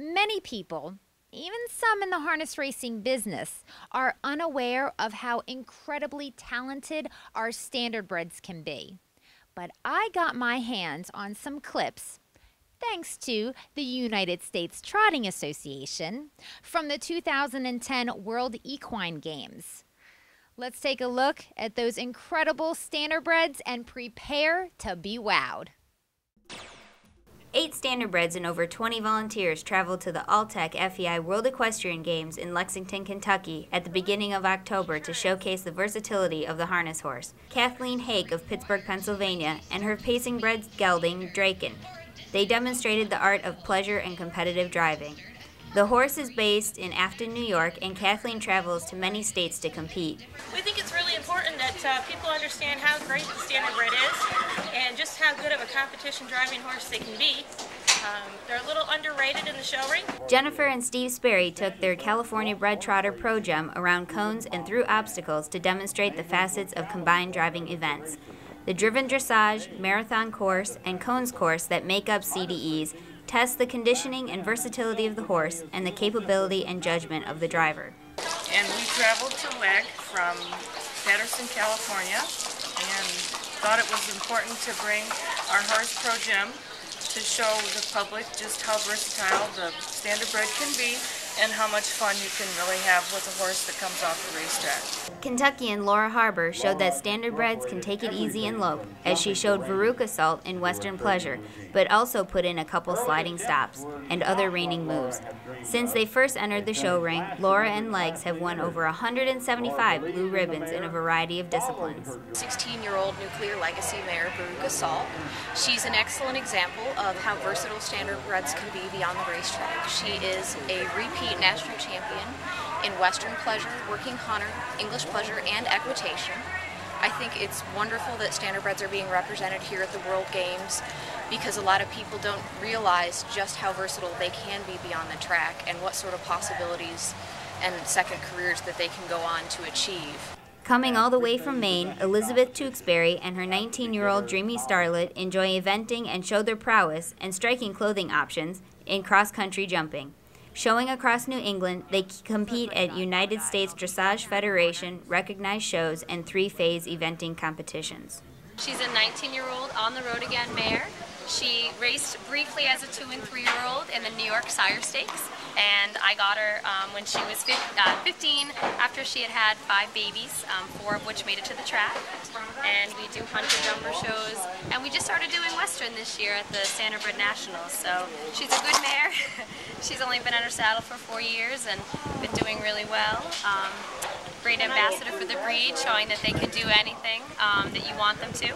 Many people, even some in the harness racing business, are unaware of how incredibly talented our standardbreds can be. But I got my hands on some clips, thanks to the United States Trotting Association, from the 2010 World Equine Games. Let's take a look at those incredible standardbreds and prepare to be wowed. 8 standardbreds and over 20 volunteers traveled to the All-Tech FEI World Equestrian Games in Lexington, Kentucky at the beginning of October to showcase the versatility of the harness horse. Kathleen Hake of Pittsburgh, Pennsylvania, and her pacing bred gelding, Draken. They demonstrated the art of pleasure and competitive driving. The horse is based in Afton, New York, and Kathleen travels to many states to compete. We think it's really important that people understand how great the standardbred is and just how good of a competition driving horse they can be. They're a little underrated in the show ring. Jennifer and Steve Sperry took their California bred trotter Pro Gem around cones and through obstacles to demonstrate the facets of combined driving events. The driven dressage, marathon course, and cones course that make up CDEs test the conditioning and versatility of the horse and the capability and judgment of the driver. And we traveled to WEG from Patterson, California, and thought it was important to bring our horse Pro Gem to show the public just how versatile the standardbred can be and how much fun you can really have with a horse that comes off the racetrack. Kentuckian Laura Harbour showed that standardbreds can take it easy and lope, as she showed Veruca Assault in Western Pleasure, but also put in a couple sliding stops and other reining moves. Since they first entered the show ring, Laura and Legs have won over 175 blue ribbons in a variety of disciplines. 16-year-old nuclear legacy mare Veruca Assault. She's an excellent example of how versatile standardbreds can be beyond the racetrack. She is a repeat national champion in Western Pleasure, Working Hunter, English Pleasure, and Equitation. I think it's wonderful that standardbreds are being represented here at the World Games because a lot of people don't realize just how versatile they can be beyond the track and what sort of possibilities and second careers that they can go on to achieve. Coming all the way from Maine, Elizabeth Tewksbury and her 19-year-old Dreamy Starlet enjoy eventing and show their prowess and striking clothing options in cross-country jumping. Showing across New England, they compete at United States Dressage Federation recognized shows and 3-phase eventing competitions. She's a 19-year-old on-the-road again mare. She raced briefly as a 2- and 3-year-old in the New York Sire Stakes, and I got her when she was 15 after she had had 5 babies, 4 of which made it to the track. And we do hunter jumper shows, and we just started doing Western this year at the Standardbred Nationals, so she's a good mare. She's only been in her saddle for 4 years and been doing really well. Great ambassador for the breed, showing that they can do anything that you want them to.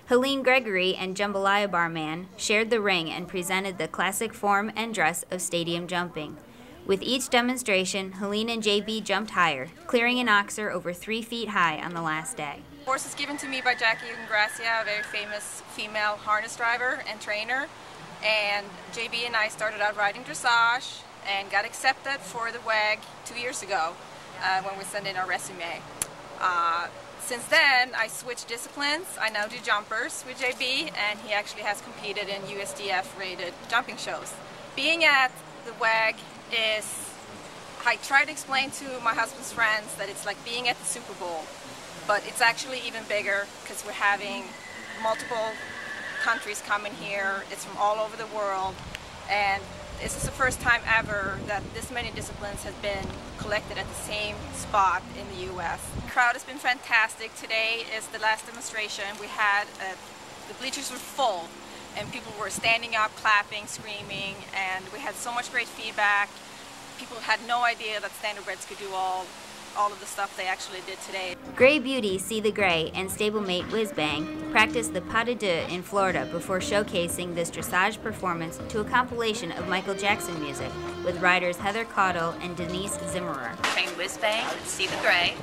Helene Gregory and Jambalaya Barman shared the ring and presented the classic form and dress of stadium jumping. With each demonstration, Helene and JB jumped higher, clearing an oxer over 3 feet high on the last day. The horse was given to me by Jackie Ingracia, a very famous female harness driver and trainer. And JB and I started out riding dressage and got accepted for the WEG 2 years ago when we sent in our resume. Since then, I switched disciplines. I now do jumpers with JB, and he actually has competed in USDF-rated jumping shows. Being at the WEG is, I try to explain to my husband's friends that it's like being at the Super Bowl, but it's actually even bigger because we're having multiple countries coming here. It's from all over the world, and this is the first time ever that this many disciplines have been collected at the same spot in the U.S. The crowd has been fantastic. Today is the last demonstration. We had, the bleachers were full, and people were standing up, clapping, screaming, and we had so much great feedback. People had no idea that standardbreds could do all of the stuff they actually did today. Gray Beauty, See the Gray, and stablemate Whizbang practiced the pas de deux in Florida before showcasing this dressage performance to a compilation of Michael Jackson music with riders Heather Caudle and Denise Zimmerer. Train Whizbang and See the Gray,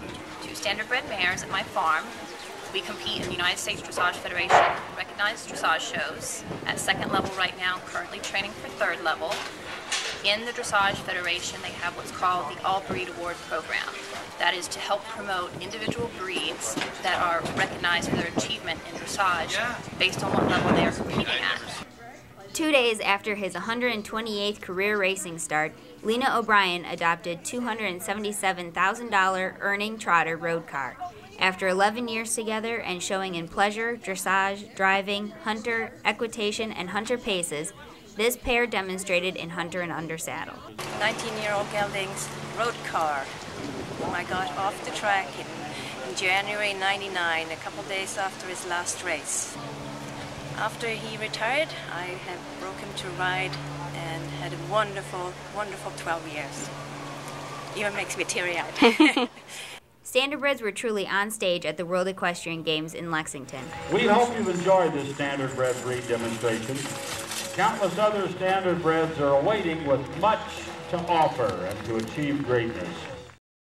2 standardbred mares at my farm. We compete in the United States Dressage Federation recognized dressage shows. At 2nd level right now, currently training for 3rd level. In the Dressage Federation, they have what's called the All Breed Award Program. That is to help promote individual breeds that are recognized for their achievement in dressage based on what level they are competing at. 2 days after his 128th career racing start, Lena O'Brien adopted $277,000 earning trotter road car. After 11 years together and showing in pleasure, dressage, driving, hunter, equitation, and hunter paces, this pair demonstrated in hunter and under saddle. 19-year-old gelding's road car. I got off the track in January '99, a couple days after his last race. After he retired, I had broke him to ride and had a wonderful, wonderful 12 years. Even makes me teary-eyed. Standardbreds were truly on stage at the World Equestrian Games in Lexington. We hope you've enjoyed this Standardbred breed demonstration. Countless other Standardbreds are awaiting with much to offer and to achieve greatness.